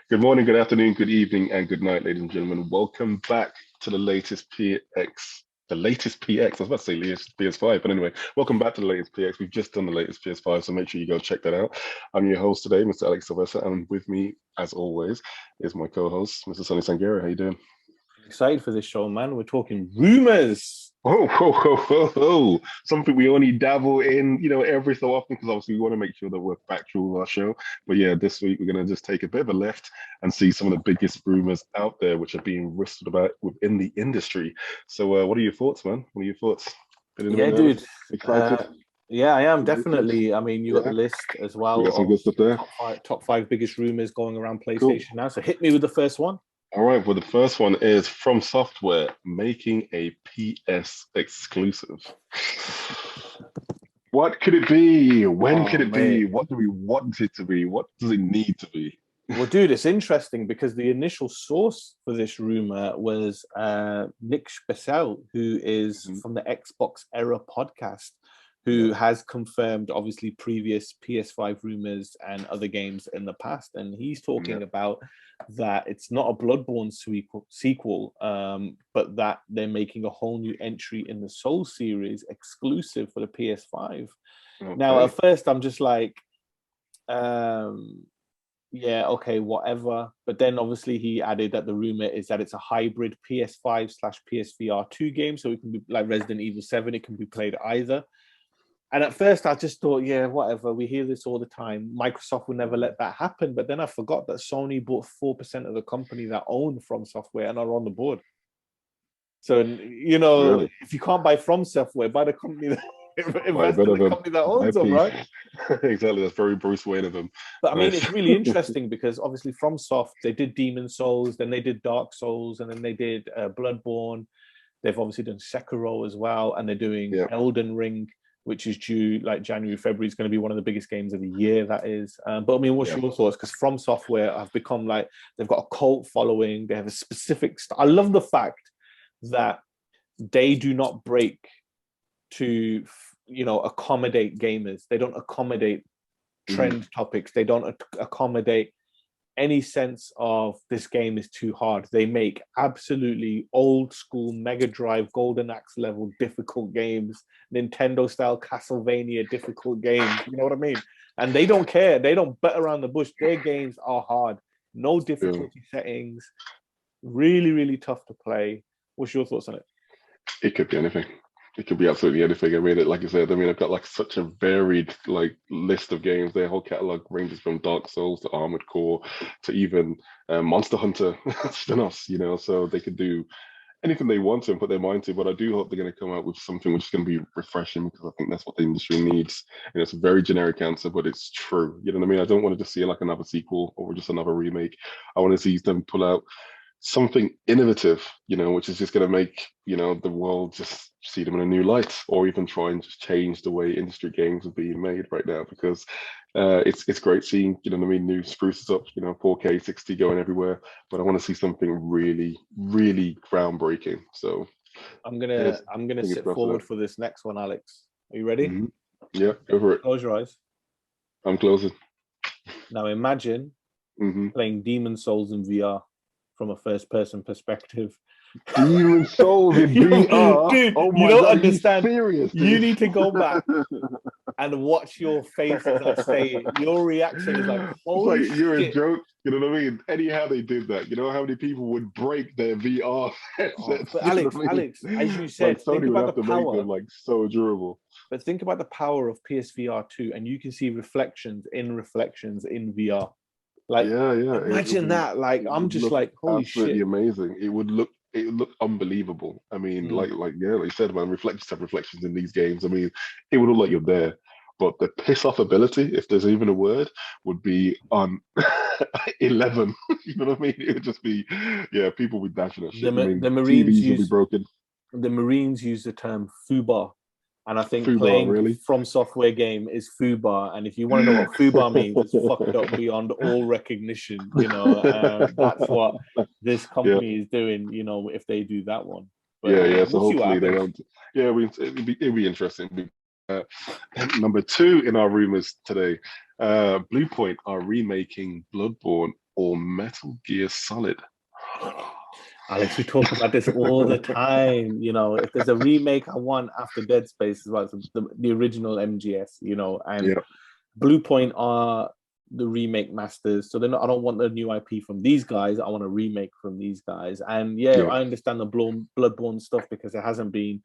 Good morning, good afternoon, good evening, and good night, ladies and gentlemen. Welcome back to the latest PX. The latest PX. I was about to say latest PS5, but anyway, welcome back to the latest PX. We've just done the latest PS5, so make sure you go check that out. I'm your host today, Mr. Alex Sylvester, and with me, as always, is my co-host, Mr. Sonny Sangera. How you doing? Excited for this show, man. We're talking rumors. Something we only dabble in, every so often because obviously we want to make sure that we're factual with our show. But yeah, this week we're going to just take a bit of a left and see some of the biggest rumors out there which are being whispered about within the industry. So, what are your thoughts, man? What are your thoughts? Yeah, dude. Excited? Yeah, I am definitely. I mean, you got the list as well. We got some good stuff there. Top five biggest rumors going around PlayStation now. So hit me with the first one. All right, well, the first one is From Software making a PS exclusive. What could it be? When could it be? What do we want it to be? What does it need to be? Well, dude, it's interesting because the initial source for this rumor was Nick Spessel, who is from the Xbox Era podcast, who has confirmed, obviously, previous PS5 rumors and other games in the past. And he's talking about that it's not a Bloodborne sequel, but that they're making a whole new entry in the Soul series exclusive for the PS5. Okay. Now, at first, I'm just like, yeah, okay, whatever. But then obviously he added that the rumor is that it's a hybrid PS5/PSVR2 game. So it can be like Resident Evil 7. It can be played either. And at first I just thought, yeah, whatever. We hear this all the time. Microsoft would never let that happen. But then I forgot that Sony bought 4% of the company that own From Software and are on the board. So, really? If you can't buy From Software, buy the company that invest in the company that owns them, right? Exactly. That's very Bruce Wayne of them. But I mean, it's really interesting because obviously FromSoft, they did Demon Souls, then they did Dark Souls, and then they did Bloodborne. They've obviously done Sekiro as well, and they're doing Elden Ring, which is due like January, February. Is going to be one of the biggest games of the year, that is. But I mean, what's your thoughts? Because From Software have become like, they've got a cult following. They have a specific I love the fact that they do not break to, accommodate gamers. They don't accommodate trend topics. They don't accommodate any sense of this game is too hard. They make absolutely old school Mega Drive, Golden Axe level difficult games, Nintendo style Castlevania difficult games. You know what I mean? And they don't care. They don't bet around the bush. Their games are hard. No difficulty settings. Really, really tough to play. What's your thoughts on it? It could be anything. It could be absolutely anything. I mean, like you said, I've got like such a varied list of games. Their whole catalog ranges from Dark Souls to Armored Core to even Monster Hunter spin-offs, so they could do anything they want to and put their mind to. But I do hope they're going to come out with something which is going to be refreshing, because I think that's what the industry needs. It's a very generic answer, but it's true. You know what I mean? I don't want to just see like another sequel or just another remake. I want to see them pull out something innovative, which is just going to make, the world just see them in a new light, or even try and just change the way industry games are being made right now, because it's great seeing, new spruces up, 4K 60 going everywhere, but I want to see something really, really groundbreaking. So I'm gonna sit forward for this next one, Alex. Are you ready? Yeah, go for it. Close your eyes. I'm closing. Now imagine playing Demon Souls in VR from a first-person perspective. Demon Souls in VR? Dude, oh my you don't God, understand. Serious, you need to go back and watch your face as I say it. Your reaction is like, holy shit. You're a joke. You know what I mean? Anyhow they did that. You know how many people would break their VR headsets? But Alex, as you said, think about the power. Make them so durable. But think about the power of PSVR 2, and you can see reflections in VR. Imagine that. Like, I'm just like, holy shit. Absolutely amazing. It would look unbelievable. I mean, like you said, man, reflections in these games. I mean, it would look like you're there. But the piss off ability, if there's even a word, would be on 11. You know what I mean? It would just be, people would be dashing at shit. The Marines TVs would be broken. The Marines use the term FUBAR. And I think FUBAR, playing From Software game is FUBAR. And if you want to know what FUBAR means, it's fucked up beyond all recognition. That's what this company is doing, if they do that one. But, so hopefully they don't. Yeah, it'd be interesting. Number 2 in our rumors today, Bluepoint are remaking Bloodborne or Metal Gear Solid? Alex, we talk about this all the time. You know, if there's a remake I want after Dead Space, as well as the original MGS, you know, and Yeah, Blue Point are the remake masters. So they're not, I don't want the new IP from these guys. I want a remake from these guys. And yeah, yeah, I understand the Bloodborne stuff because there hasn't been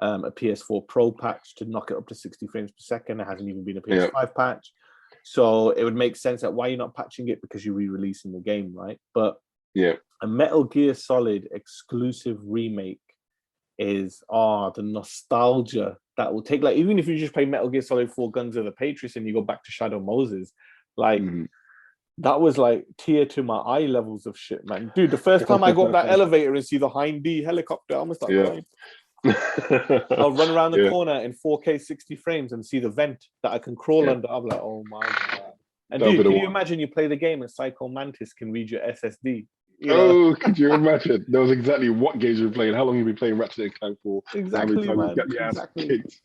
a PS4 Pro patch to knock it up to 60 frames per second. There hasn't even been a yeah, PS5 patch. So it would make sense that why you're not patching it because you're re-releasing the game, right? But yeah. a Metal Gear Solid exclusive remake is the nostalgia that will take, like, even if you just play Metal Gear Solid 4 Guns of the Patriots and you go back to Shadow Moses, like Mhm. that was like tear to my eye levels of shit, man. Dude, the first time I go up that elevator and see the Hind D helicopter, I almost start Yeah. crying. I'll run around the Yeah. corner in 4K 60 frames and see the vent that I can crawl Yeah. under. I'm like, oh my God. And That'll be dude, the can you one. imagine you play the game and Psycho Mantis can read your SSD? You know, Oh, could you imagine? That was exactly what games you've been playing, how long you've been playing Ratchet and Clank for, and how many exactly, times you've man. got your ass Exactly. kicked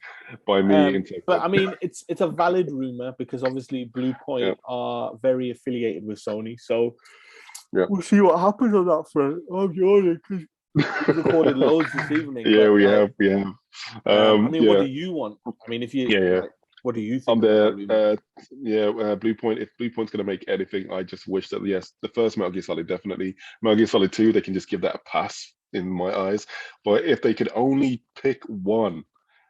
by me in But Tekken. I mean, it's a valid rumor because obviously Blue Point Yeah. are very affiliated with Sony. So Yeah. we'll see what happens on that front. I'm yawning because we've recorded loads this evening. Yeah, But we like, have, we have. I mean, what Yeah, do you want? I mean, if you yeah, yeah. like, what do you I'm think of there. that rumor? Yeah, Blue Point. If Blue Point's gonna make anything, I just wish that yes, the first Metal Gear Solid definitely. Metal Gear Solid 2, they can just give that a pass in my eyes. But if they could only pick one,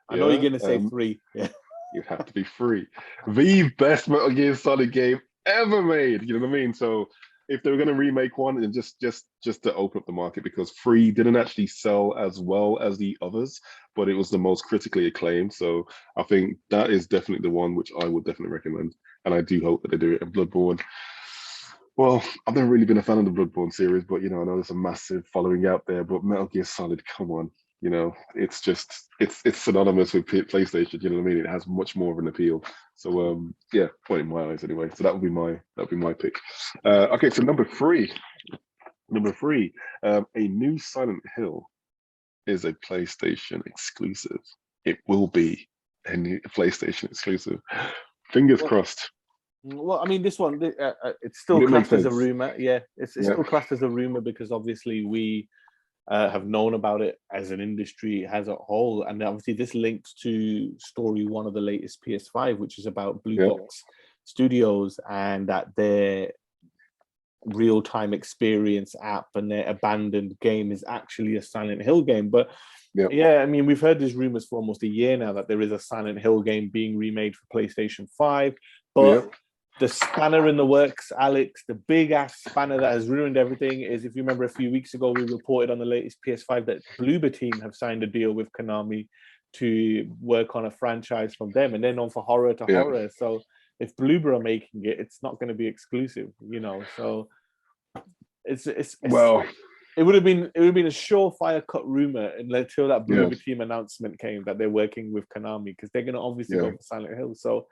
I know you're yeah, gonna say three. Yeah. you have to be free. The best Metal Gear Solid game ever made. You know what I mean? So if they were going to remake one, and just to open up the market, because Free didn't actually sell as well as the others, but it was the most critically acclaimed. So I think that is definitely the one which I would definitely recommend, and I do hope that they do it. And Bloodborne. Well, I've never really been a fan of the Bloodborne series, but you know, I know there's a massive following out there. But Metal Gear Solid, come on, you know, it's just it's synonymous with PlayStation. You know what I mean? It has much more of an appeal. So yeah, point in my eyes anyway. So that would be my pick. Okay, so number three, a new Silent Hill is a PlayStation exclusive. It will be a new PlayStation exclusive. Fingers Well, crossed. well, I mean, this one, it's still Would it make classed as a sense? rumor. Yeah, it's Yeah, still classed as a rumor because obviously we have known about it as an industry as a whole. And obviously, this links to story one of the latest PS5, which is about Blue yeah, Box Studios and that their real-time experience app and their abandoned game is actually a Silent Hill game. But yeah, yeah, I mean, we've heard these rumors for almost a year now that there is a Silent Hill game being remade for PlayStation 5. yeah. But the spanner in the works, Alex, the big ass spanner that has ruined everything is, if you remember a few weeks ago, we reported on the latest PS5 that Bloober Team have signed a deal with Konami to work on a franchise from them, and they're known for horror to Yeah. horror. So if Bloober are making it, it's not going to be exclusive, you know. So it's Well, it would have been a surefire cut rumor until that yeah, Bloober Team announcement came that they're working with Konami because they're going to obviously yeah. go for Silent Hill. So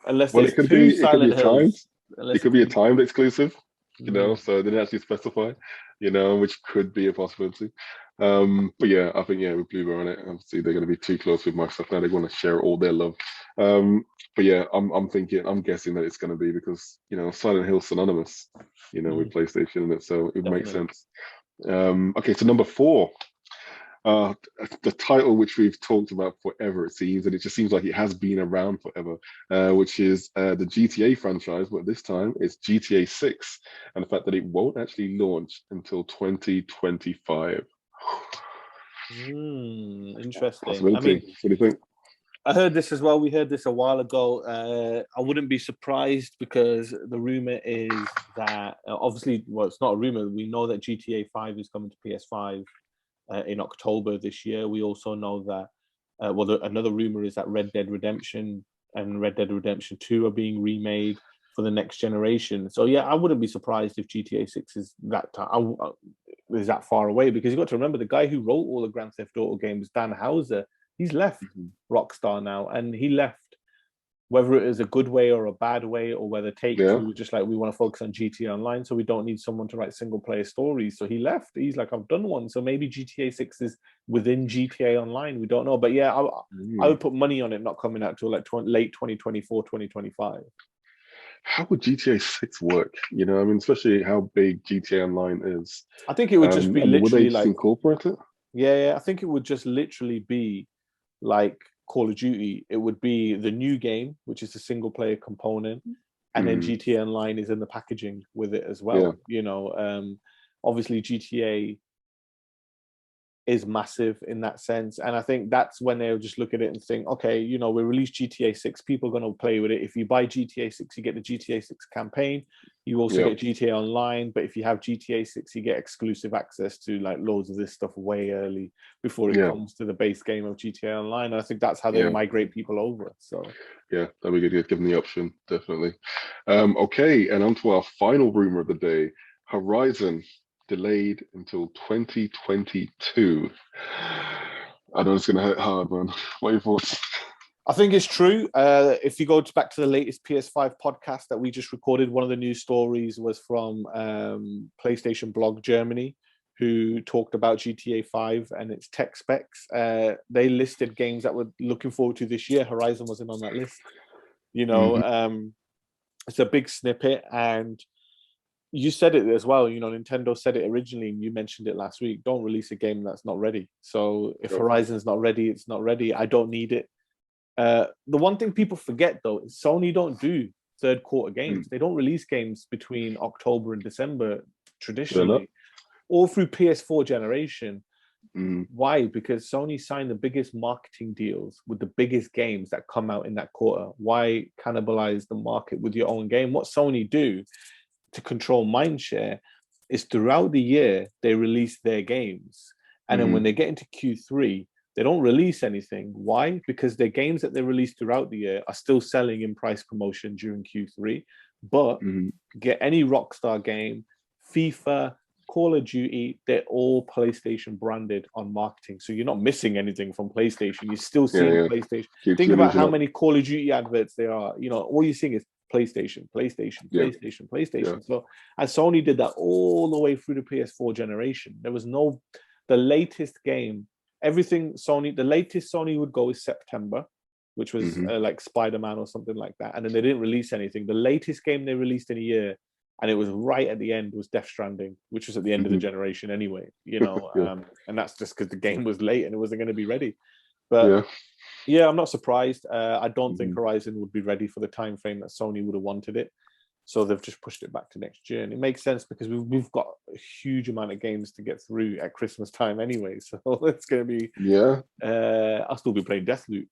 unless Well, there's two it could be Silent a timed, Hills, it unless could it's be a timed exclusive, you know, mm, so they didn't actually specify, you know, which could be a possibility. But yeah, I think yeah, with Bluebird on it, obviously they're going to be too close with Microsoft now. They want to share all their love. But yeah, I'm guessing that it's going to be because you know Silent Hill synonymous, you know, with PlayStation, and it so it makes definitely. sense. Okay, so number four. Uh, the title which we've talked about forever, it seems, and it just seems like it has been around forever, which is the GTA franchise, but this time it's GTA 6, and the fact that it won't actually launch until 2025. Interesting. I Possibility. mean, What do you think? I heard this as well. We heard this a while ago. I wouldn't be surprised because the rumor is that obviously, well, it's not a rumor. We know that GTA 5 is coming to PS5 in October this year. We also know that, another rumor is that Red Dead Redemption and Red Dead Redemption 2 are being remade for the next generation. So yeah, I wouldn't be surprised if GTA 6 is is that far away because you've got to remember the guy who wrote all the Grand Theft Auto games, Dan Houser, he's left Mhm. Rockstar now, and he left whether it is a good way or a bad way, or whether Take Yeah. Two were just like, we want to focus on GTA Online, so we don't need someone to write single player stories. So he left. He's like, I've done one. So maybe GTA 6 is within GTA Online. We don't know. But yeah, I Mm. would put money on it not coming out till like late 2024, 2025. how would GTA 6 work? You know, I mean, especially how big GTA Online is. I think it would just be I mean, would they literally just like, incorporate it? yeah, I think it would just literally be like Call of Duty. It would be the new game, which is a single player component, and then Mm, GTA Online is in the packaging with it as yeah, well. Obviously GTA is massive in that sense. And I think that's when they'll just look at it and think, okay, we released GTA 6, people are going to play with it. If you buy GTA 6, you get the GTA 6 campaign. You also yeah, get GTA Online, but if you have GTA 6, you get exclusive access to like loads of this stuff way early before it yeah, comes to the base game of GTA Online. And I think that's how they yeah, migrate people over. So yeah. That'd be good. Give them the option, definitely. Okay, and on to our final rumor of the day: Horizon delayed until 2022. I know it's gonna hit hard, man. What are your thoughts? I think it's true. If you go back to the latest PS5 podcast that we just recorded, one of the news stories was from PlayStation Blog Germany, who talked about GTA 5 and its tech specs. They listed games that we're looking forward to this year. Horizon wasn't on that list. Hmm. It's a big snippet, and you said it as well. Nintendo said it originally, and you mentioned it last week. Don't release a game that's not ready. So if Yep. Horizon's not ready, it's not ready. I don't need it. The one thing people forget though is Sony don't do third quarter Mm. games. They don't release games between October and December Fair enough. traditionally, all through PS4 generation. Mm. Why? Because Sony signed the biggest marketing deals with the biggest games that come out in that quarter. Why cannibalize the market with your own game? What Sony do to control mindshare is throughout the year they release their games, and then when Mm. they get into Q3 they don't release anything. Why? Because their games that they release throughout the year are still selling in price promotion during Q3. But Mm. get any Rockstar game, FIFA, Call of Duty, they're all PlayStation branded on marketing. So you're not missing anything from PlayStation. You're still Yeah, seeing yeah. PlayStation. Keeps Think the about illusion how up. many Call of Duty adverts there are. All you're seeing is PlayStation, PlayStation, Yeah, PlayStation, yeah. PlayStation. So, and Sony did that all the way through the PS4 generation. There was the latest game, everything Sony, the latest Sony would go is September, which was Hmm. like Spider-Man or something like that. And then they didn't release anything. The latest game they released in a year, and it was right at the end, was Death Stranding, which was at the end of the Hmm. generation anyway, Yeah, and that's just because the game was late and it wasn't going to be ready. But yeah. yeah, I'm not surprised. I don't think Hmm. Horizon would be ready for the time frame that Sony would have wanted it. So they've just pushed it back to next year. And it makes sense because we've got a huge amount of games to get through at Christmas time anyway. So it's going to be, Yeah. I'll still be playing Deathloop.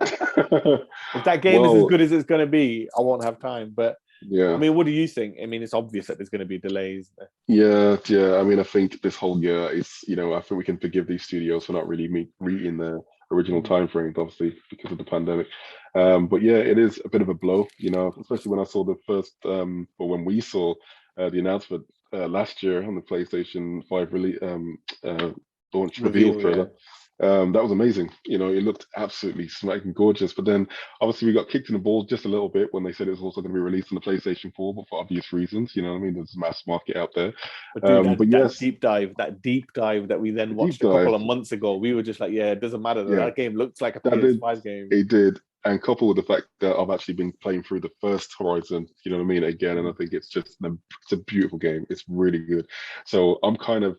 If that game is as Well, good as it's going to be, I won't have time. But I yeah. mean, what do you think? I mean, it's obvious that there's going to be delays. Yeah, yeah. I mean, I think this whole year is, I think we can forgive these studios for not really meeting their original Mm. time frames, obviously, because of the pandemic. But yeah, it is a bit of a blow, especially when I saw the first, or when we saw the announcement last year on the PlayStation 5 launch reveal Reveal, yeah. trailer. That was amazing. It looked absolutely smacking gorgeous. But then obviously we got kicked in the balls just a little bit when they said it was also going to be released on the PlayStation 4, but for obvious reasons. You know what I mean? There's a mass market out there. But dude, But that yes, deep dive that we then the deep watched a couple dive, of months ago, we were just like, yeah, it doesn't matter. yeah, That game looks like a that did PS5 game. it did. And coupled with the fact that I've actually been playing through the first Horizon, you know what I mean, again, and I Mm. think it's a beautiful game. It's really good. So I'm kind of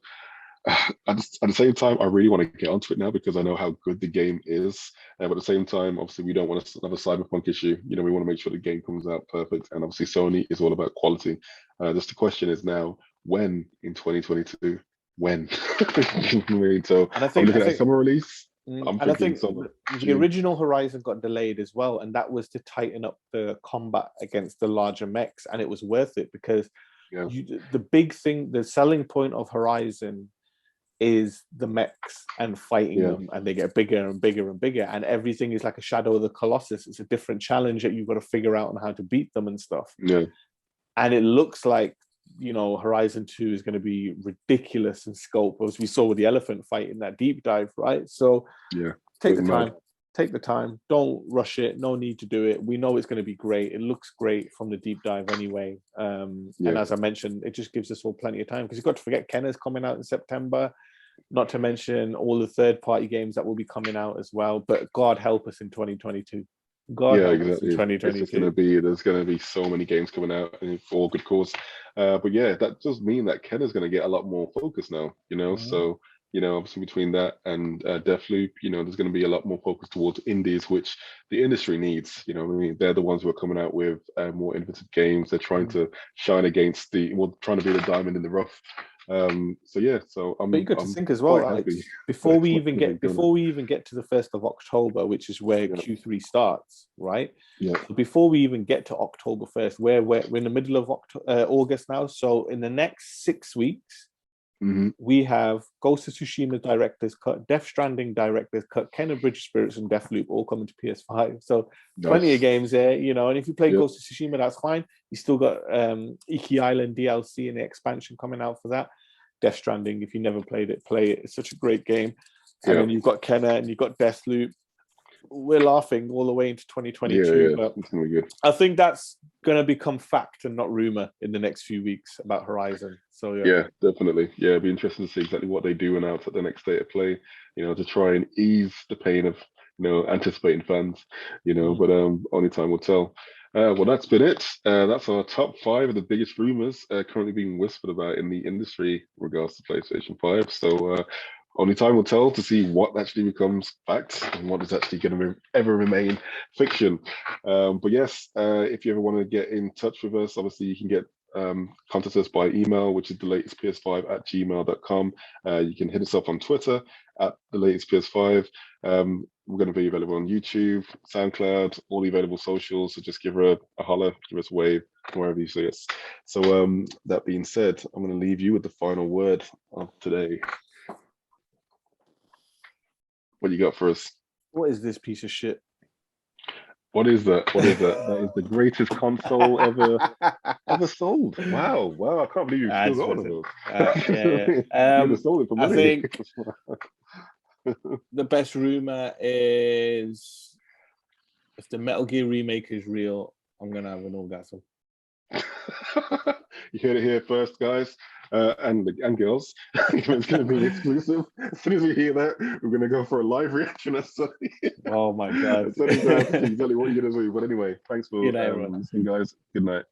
at the same time, I really want to get onto it now because I know how good the game is. But at the same time, obviously, we don't want another cyberpunk issue. We want to make sure the game comes out perfect. And obviously, Sony is all about quality. Just the question is now, when in 2022? When? I mean, so And I I'm think, I looking at a think, summer release. I'm and I thinking think summer, the June. original Horizon got delayed as well, and that was to tighten up the combat against the larger mechs, and it was worth it because Yeah, the big thing, the selling point of Horizon is the mechs and fighting yeah, them, and they get bigger and bigger and bigger, and everything is like a Shadow of the Colossus. It's a different challenge that you've got to figure out on how to beat them and stuff. yeah, And it looks like Horizon 2 is going to be ridiculous in scope, as we saw with the elephant fight in that deep dive, right? So yeah. take It was the mad. time. Take the time. Don't rush it. No need to do it. We know it's going to be great. It looks great from the deep dive anyway. And Yeah, as I mentioned, it just gives us all plenty of time because you've got to forget Kenner's coming out in September, not to mention all the third party games that will be coming out as well. But God help us in 2022. God Yeah, help us in exactly. It's just gonna 2022. be there's gonna be so many games coming out and for all good cause. But yeah, that does mean that Ken is gonna get a lot more focus now, you know. Mhm. So, you know, obviously between that and Deathloop, you know, there's gonna be a lot more focus towards indies, which the industry needs. You know, what I mean, they're the ones who are coming out with more innovative games. They're trying Mhm. to shine against trying to be the diamond in the rough. So yeah, so But you got to I'm think as well, quite like happy that before it's we not even gonna be get going. before we even get to the 1st of October, which is where Yeah, Q3 starts, right? yeah. So before we even get to October 1st, we're in the middle of August now. So in the next 6 weeks, Hmm. we have Ghost of Tsushima director's cut, Death Stranding director's cut, Kenna Bridge Spirits and Deathloop all coming to PS5. So plenty of Nice. games there, you know. And if you play Yep. Ghost of Tsushima, that's fine. You still got Iki Island DLC and the expansion coming out for that. Death Stranding, if you never played it, play it. It's such a great game. And Yeah. then you've got Kenna and you've got Deathloop. We're laughing all the way into Yeah. 2022, Yeah. but It's gonna be good. I think that's going to become fact and not rumor in the next few weeks about Horizon. So yeah. Yeah, definitely. Yeah, it'd be interesting to see exactly what they do announce at the next state of play, you know, to try and ease the pain of, you know, anticipating fans, you know, Mm. but only time will tell. Well, that's been it. That's our top five of the biggest rumors currently being whispered about in the industry in regards to PlayStation 5. So only time will tell to see what actually becomes fact and what is actually going to ever remain fiction. But yes, if you ever want to get in touch with us, obviously you can get contact us by email, which is the latest PS5 at gmail.com. You can hit us up on Twitter at the latest PS5. We're going to be available on YouTube, SoundCloud, all the available socials. So just give her a holler, give us a wave, wherever you see us. So that being said, I'm going to leave you with the final word of today. What you got for us? What is this piece of shit? What is that? What is that? That is the greatest console ever sold. Wow, wow! I can't believe you've still That's got one of listen. those. Yeah, You yeah. would have sold it for I money. think the best rumor is if the Metal Gear remake is real, I'm gonna have an orgasm. You heard it here first, guys, and girls. It's going to be exclusive. As soon as we hear that, we're going to go for a live reaction. Oh my god! As soon as I have to see exactly what you're going to do. But anyway, thanks for Good night, everyone. listening, guys. Good night.